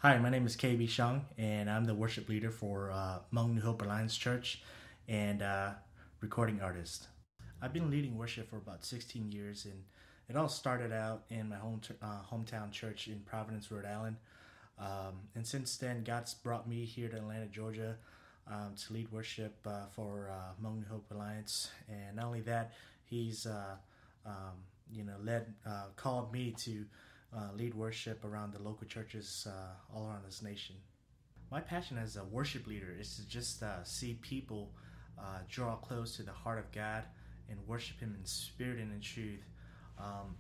Hi, my name is KB Xiong, and I'm the worship leader for Hmong New Hope Alliance Church and recording artist. I've been leading worship for about 16 years, and it all started out in my hometown church in Providence, Rhode Island. And since then, God's brought me here to Atlanta, Georgia, to lead worship for Hmong New Hope Alliance. And not only that, He's called me to lead worship around the local churches all around this nation. My passion as a worship leader is to just see people draw close to the heart of God and worship Him in spirit and in truth.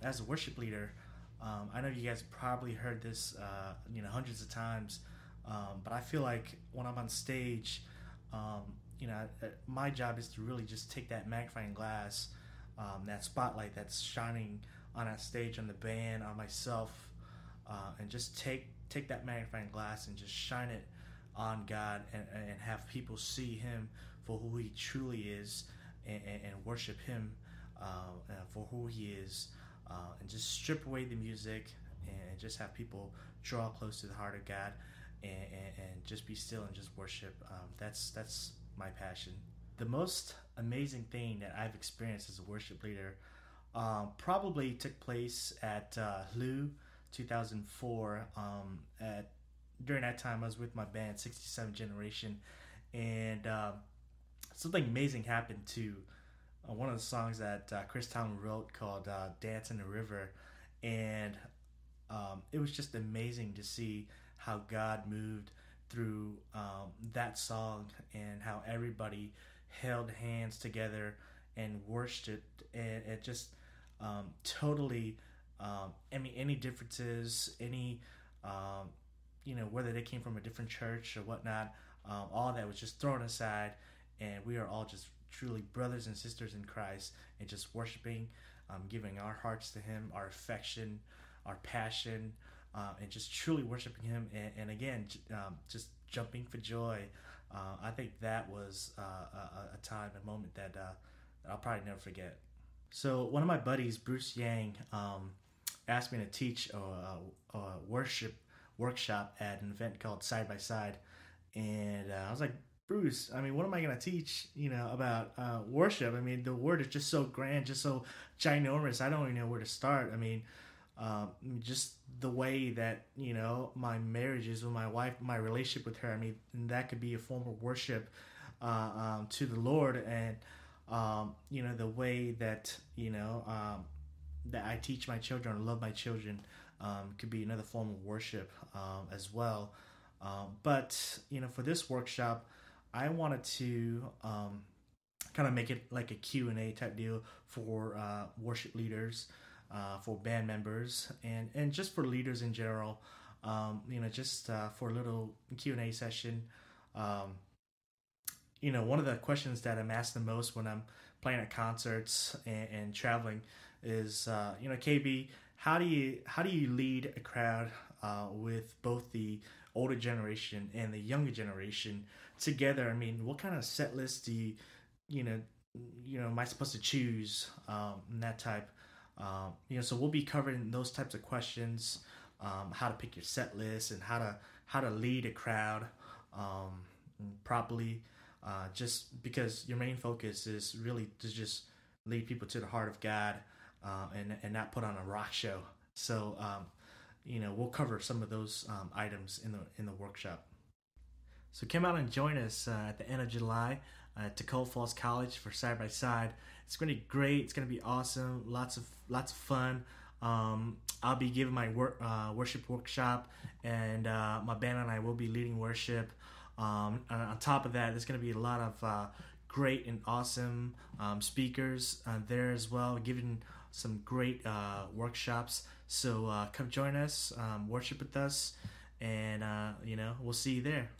As a worship leader, I know you guys probably heard this hundreds of times, but I feel like when I'm on stage, my job is to really just take that magnifying glass, that spotlight that's shining on that stage, on the band, on myself, and just take that magnifying glass and just shine it on God and have people see Him for who He truly is and worship Him for who He is, and just strip away the music and just have people draw close to the heart of God and just be still and just worship. That's my passion. The most amazing thing that I've experienced as a worship leader probably took place at Lu 2004. During that time, I was with my band 67 Generation, and something amazing happened to one of the songs that Chris Tomlin wrote called Dance in the River. And it was just amazing to see how God moved through that song and how everybody held hands together and worshiped, and it just totally any differences, any whether they came from a different church or whatnot, all that was just thrown aside, and we are all just truly brothers and sisters in Christ and just worshiping, giving our hearts to Him, our affection, our passion, and just truly worshiping Him, and again just jumping for joy. I think that was a time, a moment that I'll probably never forget. So one of my buddies, Bruce Yang, asked me to teach a worship workshop at an event called Side by Side, and I was like, Bruce, I mean, what am I going to teach, about worship? I mean, the word is just so grand, just so ginormous. I don't even know where to start. I mean, just the way that, my marriage is with my wife, my relationship with her. I mean, that could be a form of worship to the Lord. And, the way that, that I teach my children or love my children could be another form of worship as well. But for this workshop, I wanted to kind of make it like a Q&A type deal for worship leaders, for band members, and just for leaders in general. Just for a little Q&A session. One of the questions that I'm asked the most when I'm playing at concerts and traveling is, KB, how do you lead a crowd with both the older generation and the younger generation together? I mean, what kind of set list do am I supposed to choose, and that type? So we'll be covering those types of questions, how to pick your set list and how to lead a crowd properly. Just because your main focus is really to just lead people to the heart of God, and not put on a rock show. So we'll cover some of those items in the workshop. So come out and join us at the end of July at Toccoa Falls College for Side by Side. It's going to be great. It's going to be awesome. Lots of fun. I'll be giving my worship workshop, and my band and I will be leading worship. On top of that, there's going to be a lot of great and awesome speakers there as well, giving some great workshops. So come join us, worship with us, and we'll see you there.